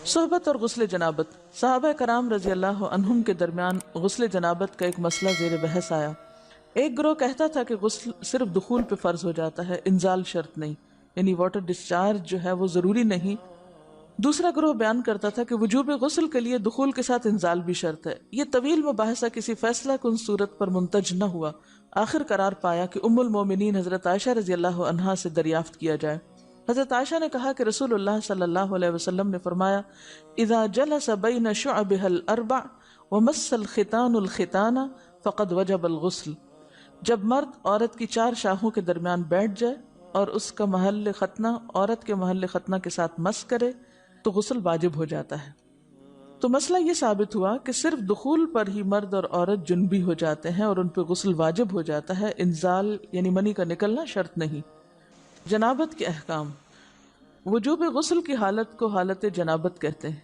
صحبت اور غسل جنابت۔ صحابہ کرام رضی اللہ عنہم کے درمیان غسل جنابت کا ایک مسئلہ زیر بحث آیا۔ ایک گروہ کہتا تھا کہ غسل صرف دخول پہ فرض ہو جاتا ہے، انزال شرط نہیں، یعنی واٹر ڈسچارج جو ہے وہ ضروری نہیں۔ دوسرا گروہ بیان کرتا تھا کہ وجوب غسل کے لیے دخول کے ساتھ انزال بھی شرط ہے۔ یہ طویل مباحثہ کسی فیصلہ کن صورت پر منتج نہ ہوا۔ آخر قرار پایا کہ ام المومنین حضرت عائشہ رضی اللہ عنہا سے دریافت کیا جائے۔ حضرت عائشہ نے کہا کہ رسول اللہ صلی اللہ علیہ وسلم نے فرمایا، اذا جلس بین شعبها الاربع ومس الختان الختان فقد وجب الغسل۔ جب مرد عورت کی چار شاخوں کے درمیان بیٹھ جائے اور اس کا محل ختنہ عورت کے محل ختنہ کے ساتھ مس کرے تو غسل واجب ہو جاتا ہے۔ تو مسئلہ یہ ثابت ہوا کہ صرف دخول پر ہی مرد اور عورت جنبی ہو جاتے ہیں اور ان پہ غسل واجب ہو جاتا ہے، انزال یعنی منی کا نکلنا شرط نہیں۔ جنابت کے احکام۔ وجوب غسل کی حالت کو حالت جنابت کہتے ہیں۔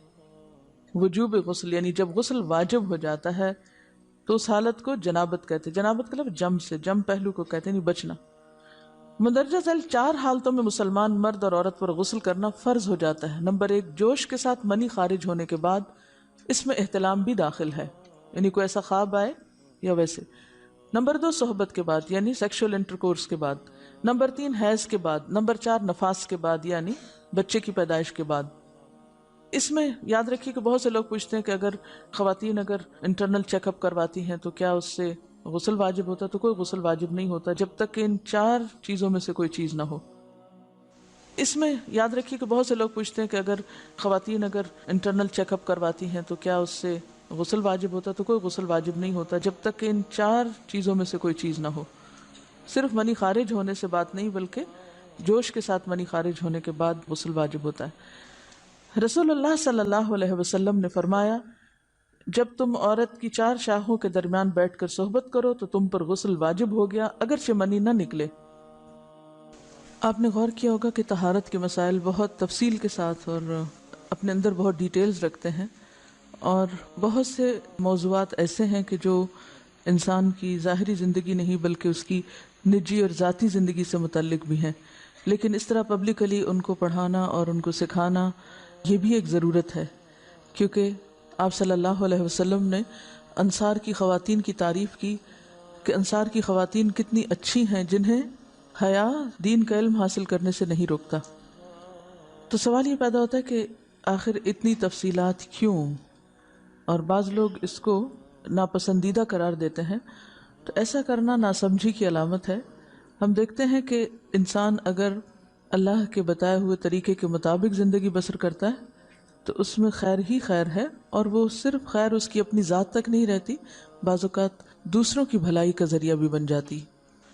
وجوب غسل یعنی جب غسل واجب ہو جاتا ہے تو اس حالت کو جنابت کہتے ہیں۔ جنابت کا لفظ جم سے، جم پہلو کو کہتے ہیں، بچنا۔ مندرجہ ذیل چار حالتوں میں مسلمان مرد اور عورت پر غسل کرنا فرض ہو جاتا ہے۔ نمبر 1، جوش کے ساتھ منی خارج ہونے کے بعد، اس میں احتلام بھی داخل ہے، یعنی کوئی ایسا خواب آئے یا ویسے۔ نمبر 2، صحبت کے بعد یعنی سیکشول انٹرکورس کے بعد۔ نمبر 3، حیض کے بعد۔ نمبر 4، نفاس کے بعد یعنی بچے کی پیدائش کے بعد۔ اس میں یاد رکھیے کہ بہت سے لوگ پوچھتے ہیں کہ اگر خواتین انٹرنل چیک اپ کرواتی ہیں تو کیا اس سے غسل واجب ہوتا ہے؟ تو کوئی غسل واجب نہیں ہوتا جب تک کہ ان چار چیزوں میں سے کوئی چیز نہ ہو۔ اس میں یاد رکھیے کہ بہت سے لوگ پوچھتے ہیں کہ اگر خواتین انٹرنل چیک اپ کرواتی ہیں تو کیا اس سے غسل واجب ہوتا ہے؟ تو کوئی غسل واجب نہیں ہوتا جب تک کہ ان چار چیزوں میں سے کوئی چیز نہ ہو۔ صرف منی خارج ہونے سے بات نہیں، بلکہ جوش کے ساتھ منی خارج ہونے کے بعد غسل واجب ہوتا ہے۔ رسول اللہ صلی اللہ علیہ وسلم نے فرمایا، جب تم عورت کی چار شاخوں کے درمیان بیٹھ کر صحبت کرو تو تم پر غسل واجب ہو گیا اگرچہ منی نہ نکلے۔ آپ نے غور کیا ہوگا کہ طہارت کے مسائل بہت تفصیل کے ساتھ اور اپنے اندر بہت ڈیٹیلز رکھتے ہیں، اور بہت سے موضوعات ایسے ہیں کہ جو انسان کی ظاہری زندگی نہیں بلکہ اس کی نجی اور ذاتی زندگی سے متعلق بھی ہیں، لیکن اس طرح پبلکلی ان کو پڑھانا اور ان کو سکھانا یہ بھی ایک ضرورت ہے، کیونکہ آپ صلی اللہ علیہ وسلم نے انصار کی خواتین کی تعریف کی کہ انصار کی خواتین کتنی اچھی ہیں جنہیں حیا دین کا علم حاصل کرنے سے نہیں روکتا۔ تو سوال یہ پیدا ہوتا ہے کہ آخر اتنی تفصیلات کیوں؟ اور بعض لوگ اس کو ناپسندیدہ قرار دیتے ہیں، تو ایسا کرنا ناسمجھی کی علامت ہے۔ ہم دیکھتے ہیں کہ انسان اگر اللہ کے بتائے ہوئے طریقے کے مطابق زندگی بسر کرتا ہے تو اس میں خیر ہی خیر ہے، اور وہ صرف خیر اس کی اپنی ذات تک نہیں رہتی، بعض اوقات دوسروں کی بھلائی کا ذریعہ بھی بن جاتی۔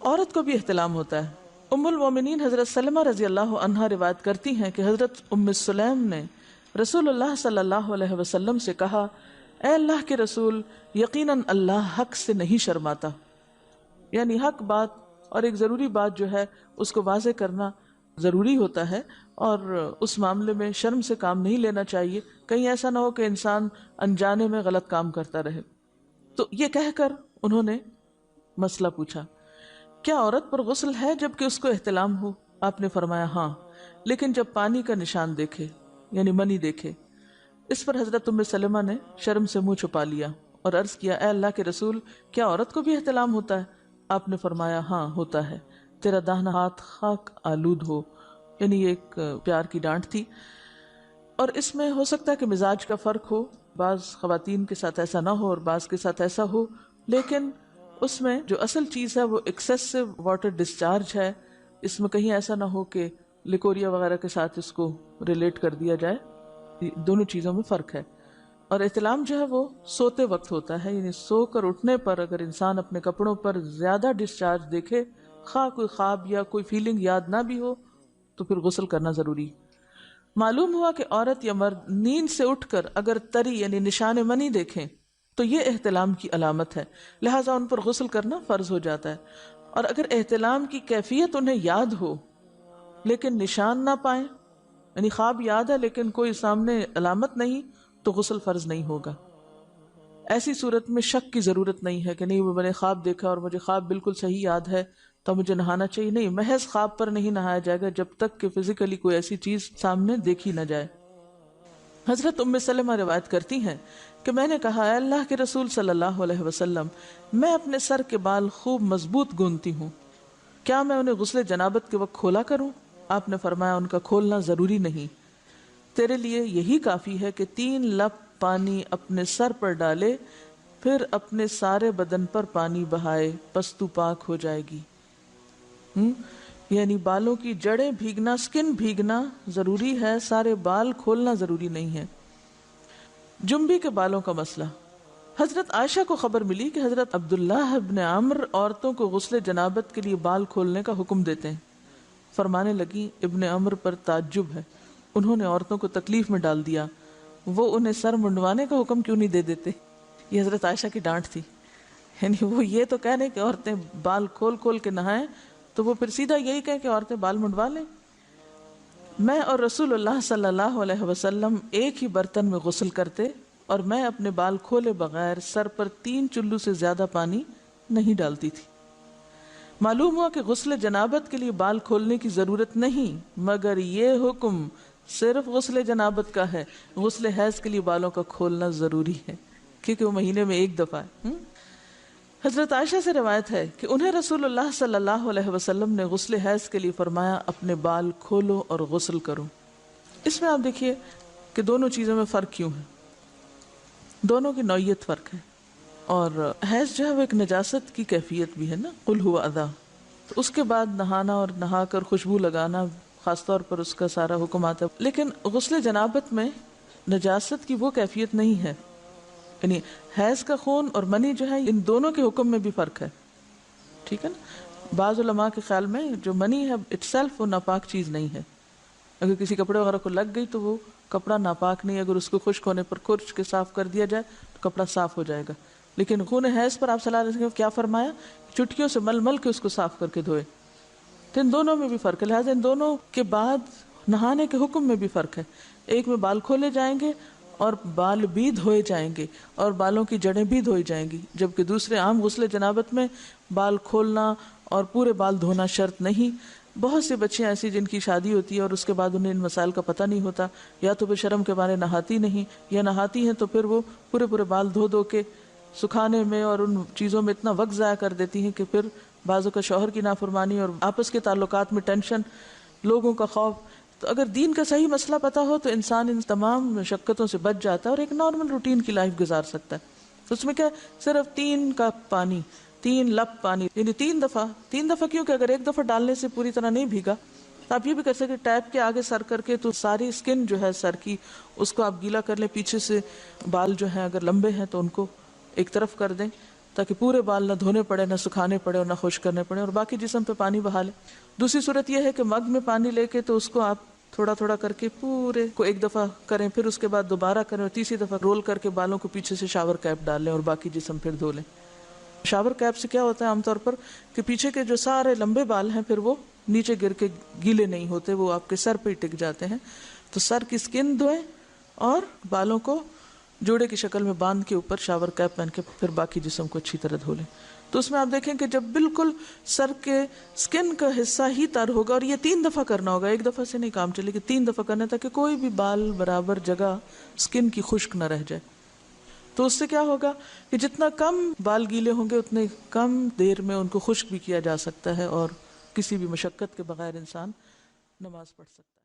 عورت کو بھی احتلام ہوتا ہے۔ ام المومنین حضرت سلمہ رضی اللہ عنہا روایت کرتی ہیں کہ حضرت ام سلیم نے رسول اللہ صلی اللہ علیہ وسلم سے کہا، اے اللہ کے رسول، یقیناً اللہ حق سے نہیں شرماتا، یعنی حق بات اور ایک ضروری بات جو ہے اس کو واضح کرنا ضروری ہوتا ہے، اور اس معاملے میں شرم سے کام نہیں لینا چاہیے، کہیں ایسا نہ ہو کہ انسان انجانے میں غلط کام کرتا رہے۔ تو یہ کہہ کر انہوں نے مسئلہ پوچھا، کیا عورت پر غسل ہے جبکہ اس کو احتلام ہو؟ آپ نے فرمایا ہاں، لیکن جب پانی کا نشان دیکھے یعنی منی دیکھے۔ اس پر حضرت ام سلمہ نے شرم سے منہ چھپا لیا اور عرض کیا، اے اللہ کے رسول، کیا عورت کو بھی احتلام ہوتا ہے؟ آپ نے فرمایا ہاں ہوتا ہے، تیرا داہنا ہاتھ خاک آلود ہو، یعنی یہ ایک پیار کی ڈانٹ تھی۔ اور اس میں ہو سکتا ہے کہ مزاج کا فرق ہو، بعض خواتین کے ساتھ ایسا نہ ہو اور بعض کے ساتھ ایسا ہو، لیکن اس میں جو اصل چیز ہے وہ ایکسیسو واٹر ڈسچارج ہے۔ اس میں کہیں ایسا نہ ہو کہ لیکوریا وغیرہ کے ساتھ اس کو ریلیٹ کر دیا جائے، دونوں چیزوں میں فرق ہے۔ اور احتلام جو ہے وہ سوتے وقت ہوتا ہے، یعنی سو کر اٹھنے پر اگر انسان اپنے کپڑوں پر زیادہ ڈسچارج دیکھے، خواہ کوئی خواب یا کوئی فیلنگ یاد نہ بھی ہو، تو پھر غسل کرنا ضروری۔ معلوم ہوا کہ عورت یا مرد نیند سے اٹھ کر اگر تری یعنی نشان منی دیکھیں تو یہ احتلام کی علامت ہے، لہٰذا ان پر غسل کرنا فرض ہو جاتا ہے۔ اور اگر احتلام کی کیفیت انہیں یاد ہو لیکن نشان نہ پائیں، یعنی خواب یاد ہے لیکن کوئی سامنے علامت نہیں، تو غسل فرض نہیں ہوگا۔ ایسی صورت میں شک کی ضرورت نہیں ہے کہ نہیں وہ میں نے خواب دیکھا اور مجھے خواب بالکل صحیح یاد ہے تو مجھے نہانا چاہیے، نہیں، محض خواب پر نہیں نہایا جائے گا جب تک کہ فزیکلی کوئی ایسی چیز سامنے دیکھی نہ جائے۔ حضرت ام سلمہ روایت کرتی ہیں کہ میں نے کہا اے اللہ کے رسول صلی اللہ علیہ وسلم، میں اپنے سر کے بال خوب مضبوط گوندتی ہوں، کیا میں انہیں غسل جنابت کے وقت کھولا کروں؟ آپ نے فرمایا ان کا کھولنا ضروری نہیں، تیرے لیے یہی کافی ہے کہ 3 لپ پانی اپنے سر پر ڈالے، پھر اپنے سارے بدن پر پانی بہائے، پس تو پاک ہو جائے گی۔ یعنی بالوں کی جڑیں بھیگنا، سکن بھیگنا ضروری ہے، سارے بال کھولنا ضروری نہیں ہے۔ جنبی کے بالوں کا مسئلہ، حضرت عائشہ کو خبر ملی کہ حضرت عبداللہ ابن عمرو عورتوں کو غسل جنابت کے لیے بال کھولنے کا حکم دیتے ہیں۔ فرمانے لگی ابن عمرو پر تعجب ہے، انہوں نے عورتوں کو تکلیف میں ڈال دیا، وہ انہیں سر منڈوانے کا حکم کیوں نہیں دے دیتے؟ یہ حضرت عائشہ کی ڈانٹ تھی، یعنی وہ یہ تو کہنے کہ عورتیں بال کھول کھول کے نہائیں، تو وہ پھر سیدھا یہی کہیں کہ عورتیں بال منڈوا لیں۔ میں اور رسول اللہ صلی اللہ علیہ وسلم ایک ہی برتن میں غسل کرتے، اور میں اپنے بال کھولے بغیر سر پر 3 چلو سے زیادہ پانی نہیں ڈالتی تھی۔ معلوم ہوا کہ غسل جنابت کے لیے بال کھولنے کی ضرورت نہیں، مگر یہ حکم صرف غسل جنابت کا ہے، غسل حیض کے لیے بالوں کا کھولنا ضروری ہے، کیونکہ وہ مہینے میں ایک دفعہ ہے۔ حضرت عائشہ سے روایت ہے کہ انہیں رسول اللہ صلی اللہ علیہ وسلم نے غسل حیض کے لیے فرمایا اپنے بال کھولو اور غسل کرو۔ اس میں آپ دیکھیے کہ دونوں چیزوں میں فرق کیوں ہے، دونوں کی نوعیت فرق ہے، اور حیض جو ہے وہ ایک نجاست کی کیفیت بھی ہے نا، قل ہوا اذی، تو اس کے بعد نہانا اور نہا کر خوشبو لگانا خاص طور پر اس کا سارا حکم آتا ہے، لیکن غسل جنابت میں نجاست کی وہ کیفیت نہیں ہے، یعنی حیض کا خون اور منی جو ہے ان دونوں کے حکم میں بھی فرق ہے، ٹھیک ہے نا۔ بعض علماء کے خیال میں جو منی ہے اٹ سیلف وہ ناپاک چیز نہیں ہے، اگر کسی کپڑے وغیرہ کو لگ گئی تو وہ کپڑا ناپاک نہیں، اگر اس کو خشک ہونے پر کھرچ کے صاف کر دیا جائے تو کپڑا صاف ہو جائے گا، لیکن خون حیض پر آپ صلی اللہ علیہ وسلم نے کیا فرمایا، چٹکیوں سے مل مل کے اس کو صاف کر کے دھوئے، تو ان دونوں میں بھی فرق ہے، لہٰذا ان دونوں کے بعد نہانے کے حکم میں بھی فرق ہے، ایک میں بال کھولے جائیں گے اور بال بھی دھوئے جائیں گے اور بالوں کی جڑیں بھی دھوئی جائیں گی، جبکہ دوسرے عام غسل جنابت میں بال کھولنا اور پورے بال دھونا شرط نہیں۔ بہت سی بچیاں ایسی جن کی شادی ہوتی ہے اور اس کے بعد انہیں ان مسائل کا پتہ نہیں ہوتا، یا تو وہ شرم کے مارے نہاتی نہیں، یا نہاتی ہیں تو پھر وہ پورے پورے بال دھو دھو کے سکھانے میں اور ان چیزوں میں اتنا وقت ضائع کر دیتی ہیں کہ پھر بعضوں کا شوہر کی نافرمانی اور آپس کے تعلقات میں ٹینشن، لوگوں کا خوف۔ تو اگر دین کا صحیح مسئلہ پتہ ہو تو انسان ان تمام مشقتوں سے بچ جاتا ہے اور ایک نارمل روٹین کی لائف گزار سکتا ہے۔ تو اس میں کیا صرف 3 کپ پانی، 3 لپ پانی، یعنی 3 دفعہ کیونکہ اگر ایک دفعہ ڈالنے سے پوری طرح نہیں بھیگا تو آپ یہ بھی کر سکتے ٹیپ کے آگے سر کر کے تو ساری اسکن جو ہے سر کی اس کو آپ گیلا کر لیں، پیچھے سے بال جو ہیں اگر لمبے ہیں تو ان کو ایک طرف کر دیں تاکہ پورے بال نہ دھونے پڑے، نہ سکھانے پڑے اور نہ خشک کرنے پڑے، اور باقی جسم پہ پانی بہا لیں۔ دوسری صورت یہ ہے کہ مگ میں پانی لے کے تو اس کو آپ تھوڑا تھوڑا کر کے پورے کو ایک دفعہ کریں، پھر اس کے بعد دوبارہ کریں اور تیسری دفعہ رول کر کے بالوں کو پیچھے سے شاور کیپ ڈال لیں اور باقی جسم پھر دھو لیں۔ شاور کیپ سے کیا ہوتا ہے عام طور پر کہ پیچھے کے جو سارے لمبے بال ہیں پھر وہ نیچے گر کے گیلے نہیں ہوتے، وہ آپ کے سر پہ ہی ٹک جاتے ہیں۔ تو سر کی سکن دھوئیں اور بالوں کو جوڑے کی شکل میں باندھ کے اوپر شاور کیپ پہن کے پھر باقی جسم کو اچھی طرح دھو لیں۔ تو اس میں آپ دیکھیں کہ جب بالکل سر کے سکن کا حصہ ہی تر ہوگا، اور یہ 3 دفعہ کرنا ہوگا، ایک دفعہ سے نہیں کام چلے کہ 3 دفعہ کرنا، تاکہ کوئی بھی بال برابر جگہ سکن کی خشک نہ رہ جائے۔ تو اس سے کیا ہوگا کہ جتنا کم بال گیلے ہوں گے اتنے کم دیر میں ان کو خشک بھی کیا جا سکتا ہے اور کسی بھی مشقت کے بغیر انسان نماز پڑھ سکتا ہے۔